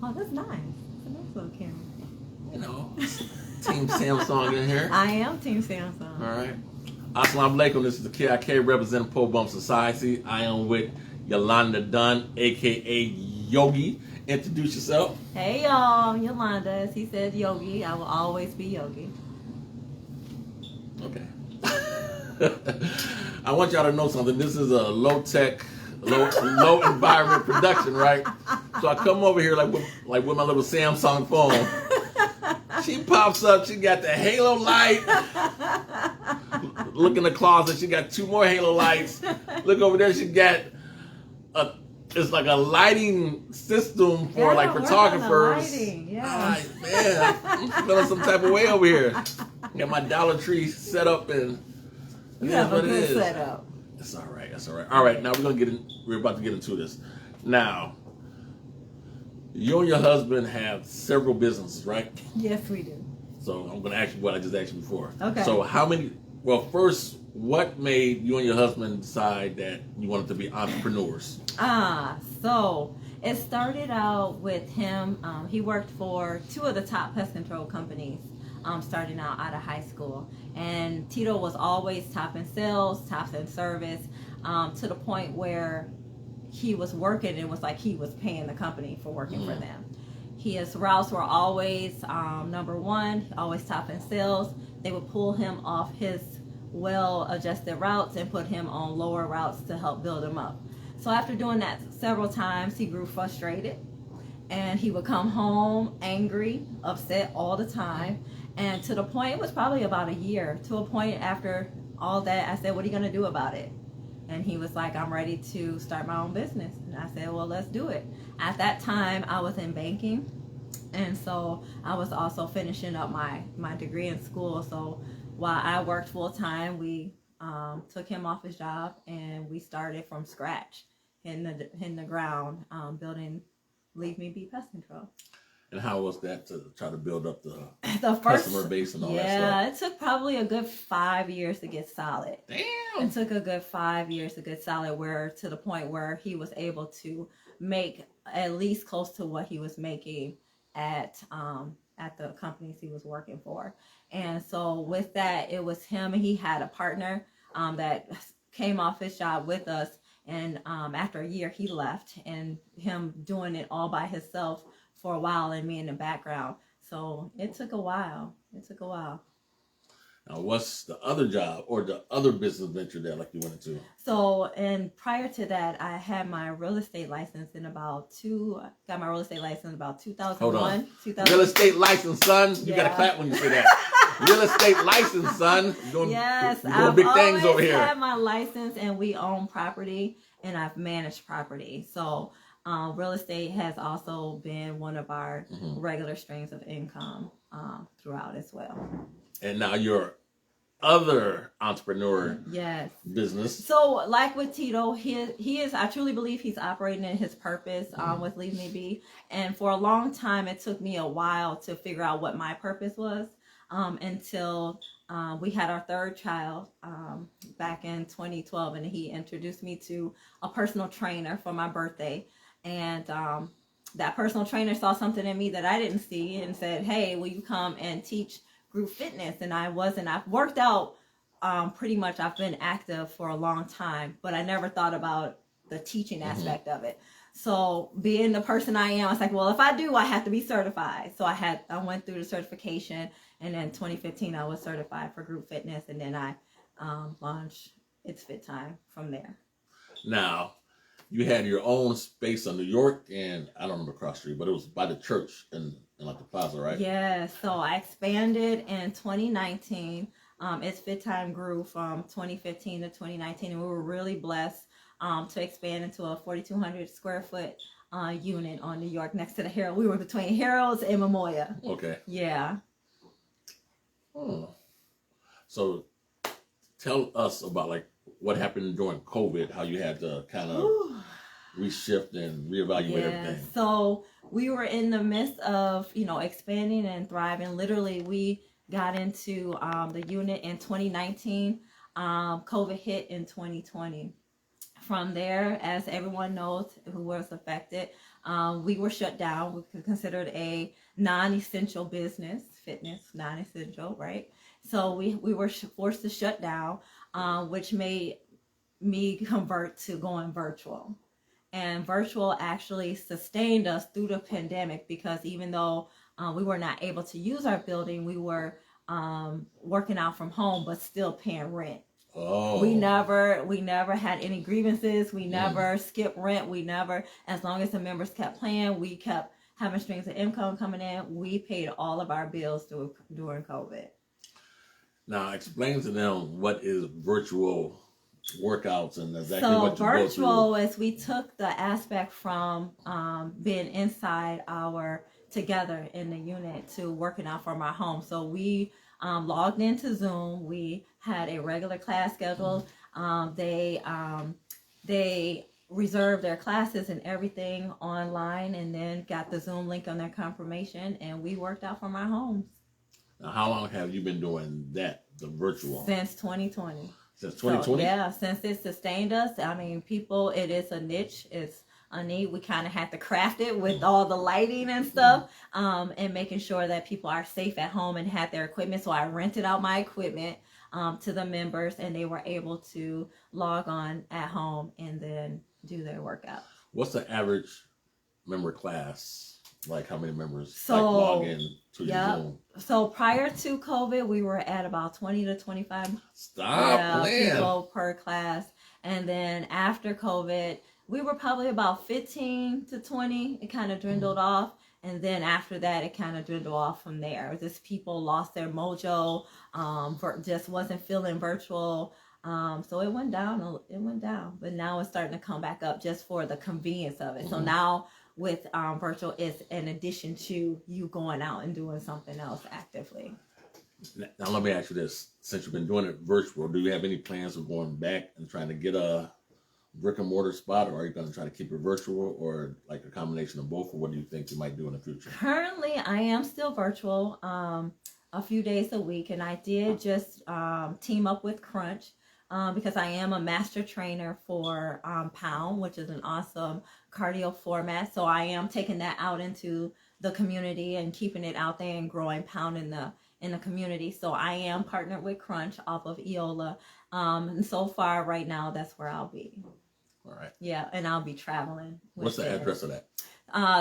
Oh, that's nice. It's a nice little camera. You know, Team Samsung in here. I am Team Samsung. All right. Assalamu alaikum. This is the KIK representing POBUMS Society. I am with Yolanda Dunn, a.k.a. Yogi. Introduce yourself. Hey, y'all. Yolanda. As he said, Yogi. I will always be Yogi. Okay. I want y'all to know something. This is a low-tech, low environment production, right? So I come over here like with my little Samsung phone. She pops up. She got the halo light. Look in the closet. She got 2 more halo lights. Look over there. She got it's like a lighting system for like photographers. Yeah. Man, I'm feeling some type of way over here. Got my Dollar Tree set up and you have a good setup. That's all right. That's all right. All right. Now we're about to get into this. Now, you and your husband have several businesses, right? Yes, we do. So I'm going to ask you what I just asked you before. Okay. So first, what made you and your husband decide that you wanted to be entrepreneurs? So it started out with him. He worked for 2 of the top pest control companies starting out of high school. And Tito was always top in sales, top in service, to the point where he was working and it was like he was paying the company for working for them. His routes were always number 1, always top in sales. They would pull him off his well-adjusted routes and put him on lower routes to help build him up. So after doing that several times, he grew frustrated and he would come home angry, upset all the time. And to the point, it was probably about a year, to a point after all that, I said, what are you going to do about it? And he was like, I'm ready to start my own business. And I said, well, let's do it. At that time, I was in banking. And so I was also finishing up my degree in school. So while I worked full time, we took him off his job and we started from scratch in the ground, building Leave Me Be Pest Control. And how was that to try to build up the first customer base and all that stuff? Yeah, it took probably a good 5 years to get solid. Damn. It took a good 5 years to get solid, where to the point where he was able to make at least close to what he was making at the companies he was working for. And so with that, it was him. He had a partner that came off his job with us. And after a year, he left, and him doing it all by himself for a while and me in the background. So it took a while. Now, what's the other job or the other business venture that like you went into? So, and prior to that, I had my real estate license got my real estate license about 2001. Hold on. Real estate license, son. You got to clap when you say that. Real estate license, son. Yes, you're doing big things over here. I have my license, and we own property, and I've managed property. So real estate has also been one of our regular streams of income throughout as well. And now your other entrepreneur business. So like with Tito, he is, I truly believe he's operating in his purpose with Leave Me Be. And for a long time, it took me a while to figure out what my purpose was until we had our 3rd child back in 2012. And he introduced me to a personal trainer for my birthday. And that personal trainer saw something in me that I didn't see and said, hey, will you come and teach group fitness? And I've worked out pretty much. I've been active for a long time, but I never thought about the teaching aspect of it. So being the person I am, I was like, well, if I do, I have to be certified. So I went through the certification, and then 2015 I was certified for group fitness, and then I launched It's Fit Time from there. Now, you had your own space in New York, and I don't remember across the street, but it was by the church in like the plaza, right? Yeah, so I expanded in 2019. It's Fit Time grew from 2015 to 2019, and we were really blessed to expand into a 4,200 square foot unit on New York next to the Herald. We were between Harold's and Momoya. Okay. Yeah. So tell us about like what happened during COVID, how you had to kind of reshift and reevaluate everything. So we were in the midst of, expanding and thriving. Literally, we got into the unit in 2019. COVID hit in 2020. from there, as everyone knows who was affected, we were shut down. We were considered a non-essential business, fitness, non-essential, right? So we were forced to shut down, which made me convert to going virtual. And virtual actually sustained us through the pandemic, because even though we were not able to use our building, we were working out from home, but still paying rent. Oh. We never had any grievances. We never skipped rent. We never, as long as the members kept playing, we kept having streams of income coming in. We paid all of our bills during COVID. Now, explain to them what is virtual workouts and exactly so what you virtual go through. is we took the aspect from being inside together in the unit to working out from our home. So we logged into Zoom. We had a regular class schedule. They reserved their classes and everything online, and then got the Zoom link on their confirmation, and we worked out from our homes. Now, how long have you been doing that, the virtual? Since 2020. Since 2020? So, yeah, since it sustained us. I mean, people, it is a niche. It's a need. We kind of had to craft it with all the lighting and stuff, and making sure that people are safe at home and had their equipment. So I rented out my equipment to the members, and they were able to log on at home and then do their workout. What's the average member class? Like, how many members log in to your Zoom? So prior to COVID, we were at about 20 to 25 people per class. And then after COVID, we were probably about 15 to 20. It kind of dwindled off. And then after that, it kind of dwindled off from there. Just people lost their mojo, just wasn't feeling virtual. So it went down. But now it's starting to come back up just for the convenience of it. So now with virtual, it's in addition to you going out and doing something else actively. Now let me ask you this: since you've been doing it virtual, do you have any plans of going back and trying to get a brick and mortar spot, or are you going to try to keep it virtual, or like a combination of both, or what do you think you might do in the future? Currently, I am still virtual a few days a week, and I did just team up with Crunch. Because I am a master trainer for Pound, which is an awesome cardio format. So I am taking that out into the community and keeping it out there and growing Pound in the community. So I am partnered with Crunch off of Ailla. And so far right now, that's where I'll be. All right. Yeah, and I'll be traveling. What's the address of that?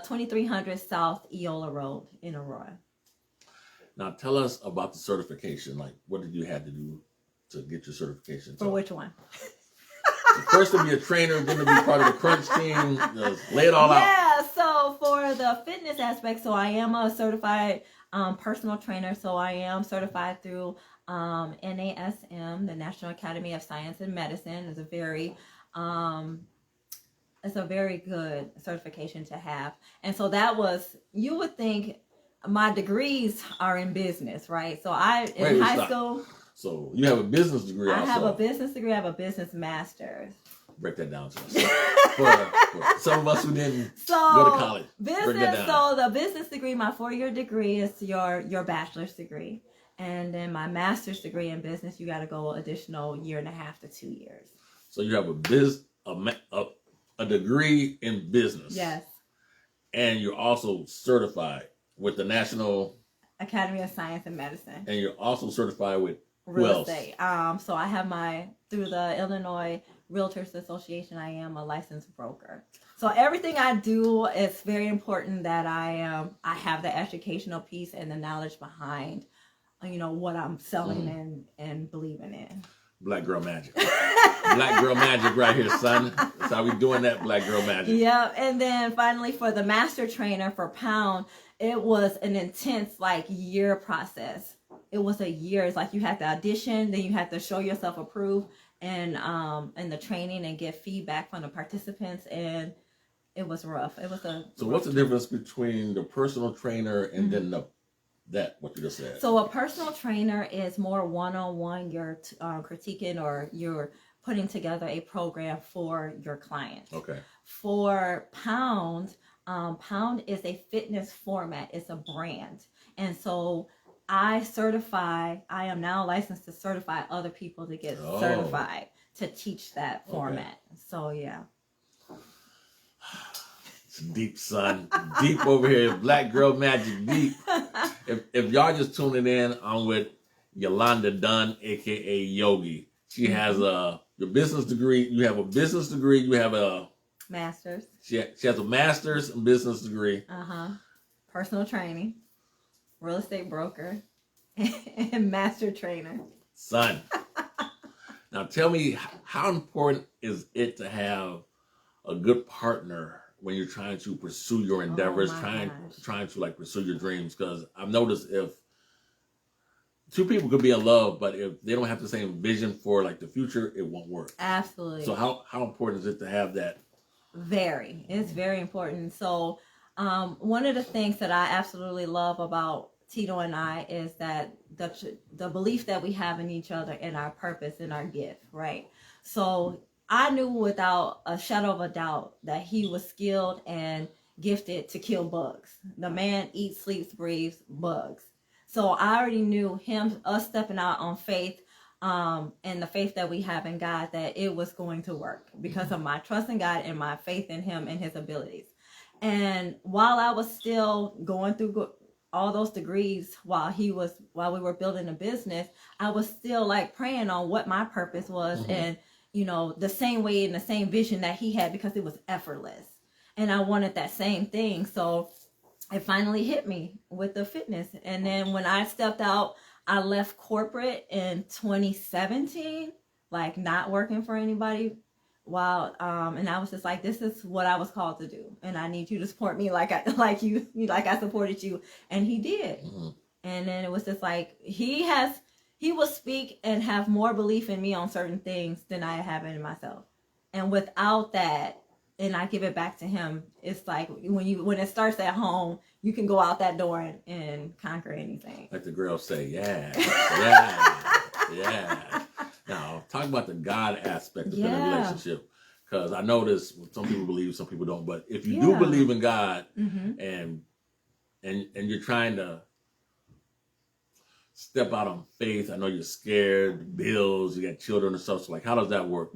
2300 South Ailla Road in Aurora. Now tell us about the certification. Like, what did you have to do to get your certification? For which one? First to be a trainer, then to be part of the Crunch team. Just lay it all out. Yeah, so for the fitness aspect, so I am a certified personal trainer. So I am certified through NASM, the National Academy of Science and Medicine. It's a very good certification to have. And so that was, you would think my degrees are in business, right? So in high school. So you have a business degree also. I have a business degree. I have a business master's. Break that down to us. for some of us who didn't go to college. Business. So the business degree, my 4-year degree, is your bachelor's degree. And then my master's degree in business, you got to go additional 1.5 to 2 years. So you have a degree in business. Yes. And you're also certified with the National Academy of Science and Medicine. And you're also certified with real estate. So I have through the Illinois Realtors Association, I am a licensed broker. So everything I do, it's very important that I have the educational piece and the knowledge behind, what I'm selling and believing in. Black girl magic. Black girl magic right here, son. That's how we doing that, black girl magic. Yeah, and then finally for the master trainer for Pound, it was an intense year process. It was a year. It's like you had to audition, then you had to show yourself approved and the training and get feedback from the participants, and it was rough. It was So what's the difference between the personal trainer and then what you just said? So a personal trainer is more one-on-one. You're critiquing or you're putting together a program for your clients. Okay. For Pound, Pound is a fitness format. It's a brand. And so I am now licensed to certify other people to get certified. to teach that format. So yeah. It's deep, son. Deep over here. Black Girl Magic deep. If y'all just tuning in, I'm with Yolanda Dunn, aka Yogi. She has your business degree. You have a business degree. You have a master's. She has a master's in business degree. Personal training, real estate broker, and master trainer. Son. Now tell me, how important is it to have a good partner when you're trying to pursue your endeavors, trying to like pursue your dreams? Because I've noticed if two people could be in love, but if they don't have the same vision for like the future, it won't work. Absolutely. So how important is it to have that? It's very important. So one of the things that I absolutely love about Tito and I is that the belief that we have in each other and our purpose and our gift, right? So I knew without a shadow of a doubt that he was skilled and gifted to kill bugs. The man eats, sleeps, breathes bugs. So I already knew us stepping out on faith, and the faith that we have in God, that it was going to work because of my trust in God and my faith in him and his abilities. And while I was still going through all those degrees while we were building a business, I was still like praying on what my purpose was, and the same way and the same vision that he had, because it was effortless. And I wanted that same thing. So it finally hit me with the fitness. And then when I stepped out, I left corporate in 2017, like not working for anybody. And I was just like, this is what I was called to do, and I need you to support me like I supported you. And he did. And then it was just like he will speak and have more belief in me on certain things than I have in myself. And without that, and I give it back to him, it's like when it starts at home, you can go out that door and conquer anything. Like the girls say, yeah. Now, talk about the God aspect of the relationship. Because I know this, some people believe, some people don't. But if you do believe in God, and you're trying to step out on faith, I know you're scared, bills, you got children and stuff. So, like, how does that work?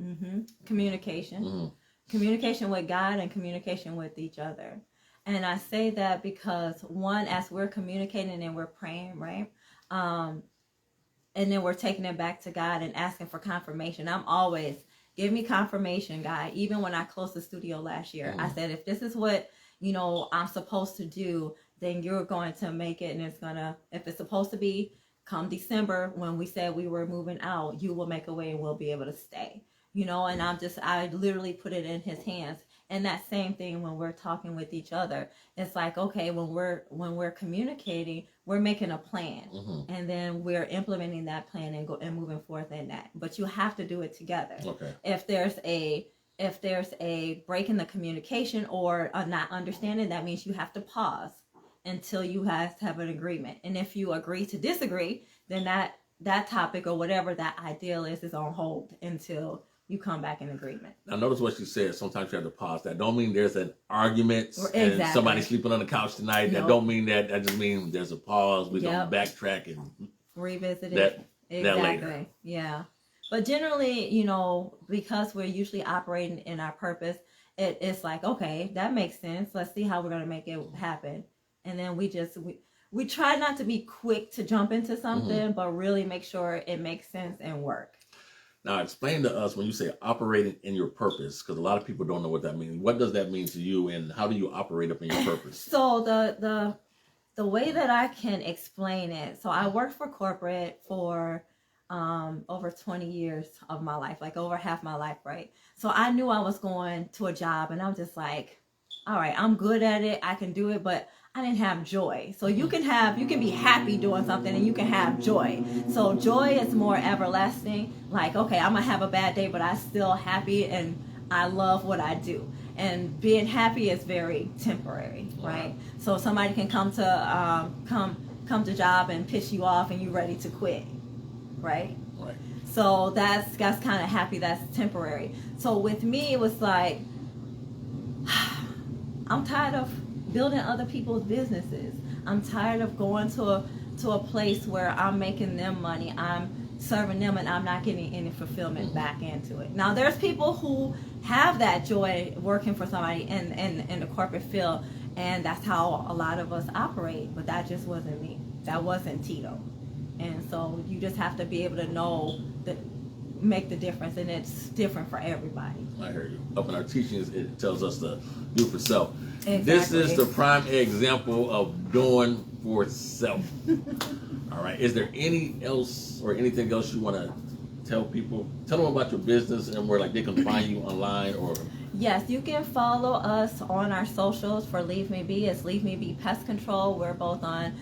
Communication. Communication with God and communication with each other. And I say that because, one, as we're communicating and we're praying, right? And then we're taking it back to God and asking for confirmation. I'm always, give me confirmation, God. Even when I closed the studio last year, I said, if this is what, I'm supposed to do, then you're going to make it. And if it's supposed to be come December, when we said we were moving out, you will make a way and we'll be able to stay. And I literally put it in his hands. And that same thing when we're talking with each other, it's like, okay, when we're communicating, we're making a plan, and then we're implementing that plan and moving forth in that. But you have to do it together. Okay. If there's a break in the communication or a not understanding, that means you have to pause until you guys have an agreement. And if you agree to disagree, then that topic or whatever that ideal is on hold until you come back in agreement. Now, notice what you said. Sometimes you have to pause. That don't mean there's an argument and somebody sleeping on the couch tonight. That don't mean that. That just means there's a pause. We're going to backtrack and revisit it. That later. Yeah. But generally, because we're usually operating in our purpose, it's like, okay, that makes sense. Let's see how we're going to make it happen. And then we try not to be quick to jump into something, but really make sure it makes sense and work. Now, explain to us when you say operating in your purpose, because a lot of people don't know what that means. What does that mean to you, and how do you operate up in your purpose? So the way that I can explain it, so I worked for corporate for over 20 years of my life, like over half my life, right? So I knew I was going to a job, and I'm just like, all right, I'm good at it, I can do it, but I didn't have joy. So you can be happy doing something and you can have joy. So joy is more everlasting. Like, okay, I'm gonna have a bad day, but I'm still happy and I love what I do. And being happy is very temporary, right? So somebody can come to job and piss you off and you're ready to quit, right? Right. So that's kind of happy. That's temporary. So with me, it was like, I'm tired of building other people's businesses. I'm tired of going to a place where I'm making them money. I'm serving them and I'm not getting any fulfillment back into it. Now there's people who have that joy working for somebody in the corporate field, and that's how a lot of us operate, but that just wasn't me. That wasn't Tito. And so you just have to be able to know that, make the difference, and it's different for everybody. I hear you. Up in our teachings, it tells us to do for self. Exactly. This is the prime example of doing for self. All right. Is there anything else you want to tell people? Tell them about your business and where they can find you online or. Yes, you can follow us on our socials for Leave Me Be. It's Leave Me Be Pest Control. We're both on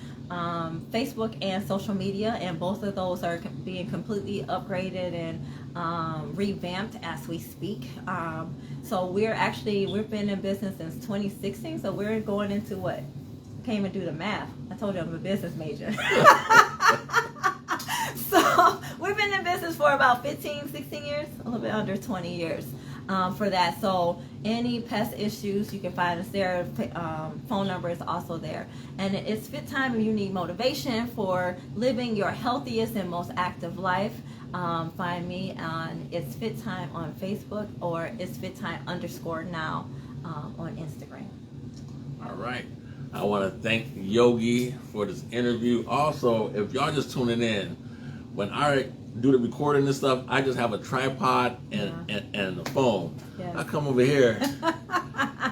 Facebook and social media, and both of those are being completely upgraded and revamped as we speak. So we've been in business since 2016, so we're going into what? Can't even do the math. I told you I'm a business major. So we've been in business for about 15, 16 years, a little bit under 20 years. For that. So any pest issues, you can find us there. Phone number is also there. And it's Fit Time if you need motivation for living your healthiest and most active life. Find me on It's Fit Time on Facebook, or It's Fit Time _now on Instagram. All right. I want to thank Yogi for this interview. Also, if y'all just tuning in, when I do the recording and stuff, I just have a tripod and a phone. Yes. I come over here.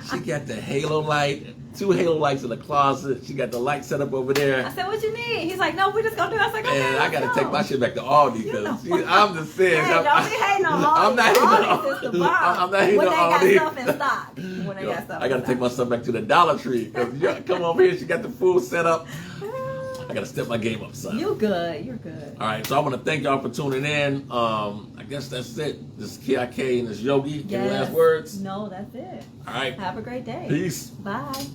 She got the halo light, 2 halo lights in the closet. She got the light set up over there. I said, "What you need?" He's like, "No, we're just gonna do it." I was like, "Okay." And I gotta take my shit back to Aldi because I'm just saying. Hey, don't be hating on Aldi. I'm not hating on Aldi. I'm not hating on Aldi. When they got stuff in stock. When they got stuff. I gotta take my stuff back to the Dollar Tree because come over here. She got the food set up. I gotta step my game up, son. You're good. You're good. All right, so I want to thank y'all for tuning in. I guess that's it. This is KIK and this Yogi. Yes. Any last words? No, that's it. All right. Have a great day. Peace. Bye.